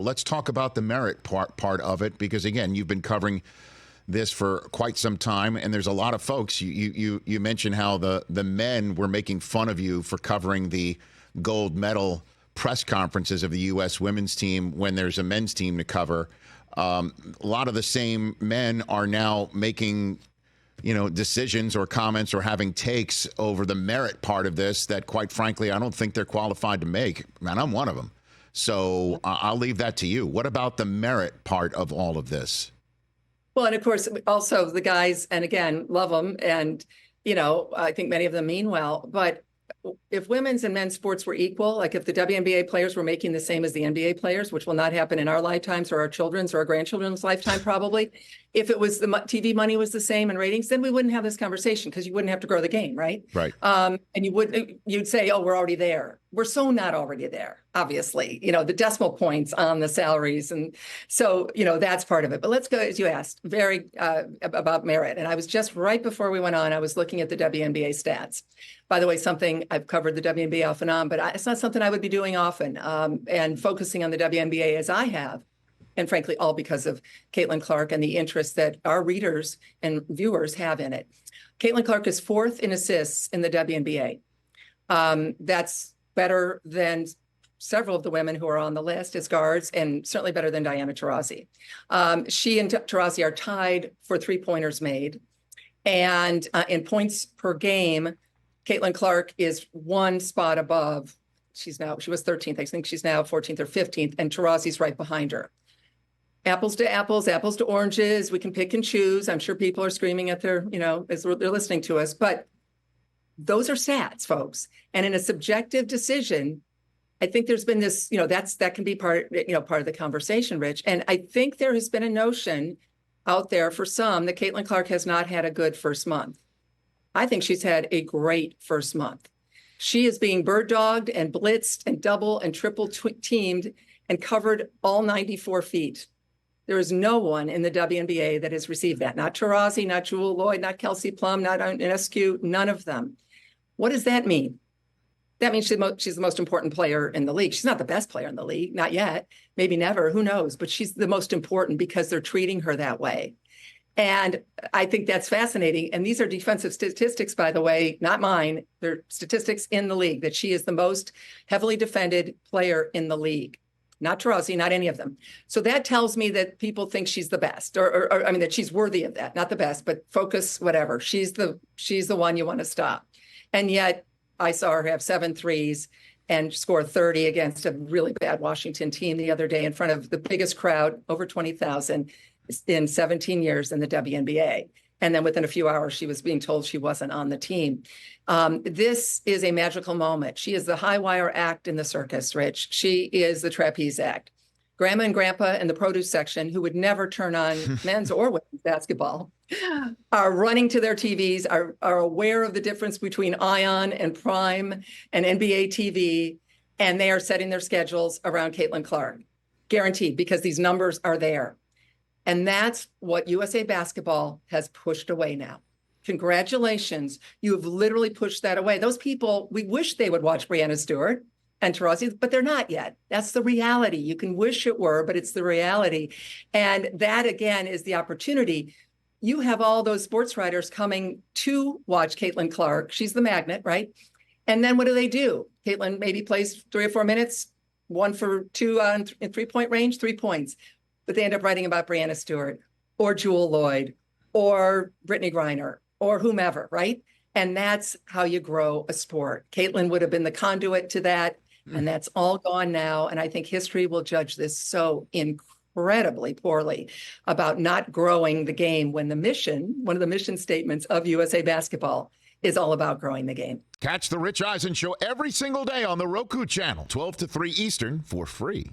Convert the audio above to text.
let's talk about the merit part of it, because, again, you've been covering this for quite some time, and there's a lot of folks. You mentioned how the men were making fun of you for covering the gold medal press conferences of the U.S. women's team when there's a men's team to cover. A lot of the same men are now making, decisions or comments or having takes over the merit part of this that, quite frankly, I don't think they're qualified to make. Man, I'm one of them. So I'll leave that to you. What about the merit part of all of this? Well, and of course, also the guys, and again, love them. And, I think many of them mean well. But if women's and men's sports were equal, like if the WNBA players were making the same as the NBA players, which will not happen in our lifetimes or our children's or our grandchildren's lifetime, probably, if it was the TV money was the same and ratings, then we wouldn't have this conversation because you wouldn't have to grow the game, right? Right. And you'd say, oh, we're already there. We're so not already there, obviously, the decimal points on the salaries. And so, that's part of it. But let's go, as you asked, about merit. And I was just right before we went on, I was looking at the WNBA stats. By the way, something I've covered the WNBA off and on, but it's not something I would be doing often, and focusing on the WNBA as I have. And frankly, all because of Caitlin Clark and the interest that our readers and viewers have in it. Caitlin Clark is 4th in assists in the WNBA. That's better than several of the women who are on the list as guards, and certainly better than Diana Taurasi. She and Taurasi are tied for three-pointers made. And in points per game, Caitlin Clark is one spot above. She was 13th. I think she's now 14th or 15th, and Taurasi's right behind her. Apples to apples, apples to oranges. We can pick and choose. I'm sure people are screaming at their, as they're listening to us, but those are stats, folks. And in a subjective decision, I think there's been this, that can be part of the conversation, Rich. And I think there has been a notion out there for some that Caitlin Clark has not had a good first month. I think she's had a great first month. She is being bird dogged and blitzed and double and triple teamed and covered all 94 feet. There is no one in the WNBA that has received that. Not Taurasi, not Jewel Lloyd, not Kelsey Plum, not Inescu, none of them. What does that mean? That means she's the most important player in the league. She's not the best player in the league, not yet, maybe never, who knows? But she's the most important because they're treating her that way. And I think that's fascinating. And these are defensive statistics, by the way, not mine. They're statistics in the league, that she is the most heavily defended player in the league. Not Taurasi, not any of them. So that tells me that people think she's the best, or that she's worthy of that. Not the best, but focus, whatever. She's the one you want to stop. And yet I saw her have 7 threes and score 30 against a really bad Washington team the other day in front of the biggest crowd, over 20,000 in 17 years in the WNBA. And then within a few hours, she was being told she wasn't on the team. This is a magical moment. She is the high wire act in the circus, Rich. She is the trapeze act. Grandma and Grandpa in the produce section, who would never turn on men's or women's basketball, are running to their TVs, are aware of the difference between Ion and Prime and NBA TV, and they are setting their schedules around Caitlin Clark. Guaranteed, because these numbers are there. And that's what USA Basketball has pushed away now. Congratulations. You have literally pushed that away. Those people, we wish they would watch Breanna Stewart and Taurasi, but they're not yet. That's the reality. You can wish it were, but it's the reality. And that, again, is the opportunity. You have all those sports writers coming to watch Caitlin Clark. She's the magnet, right? And then what do? Caitlin maybe plays 3 or 4 minutes, 1 for 2 in 3-point range, 3 points. But they end up writing about Breanna Stewart or Jewel Lloyd or Brittany Griner or whomever, right? And that's how you grow a sport. Caitlin would have been the conduit to that, and that's all gone now. And I think history will judge this so incredibly poorly about not growing the game when one of the mission statements of USA Basketball is all about growing the game. Catch the Rich Eisen Show every single day on the Roku channel, 12 to 3 Eastern, for free.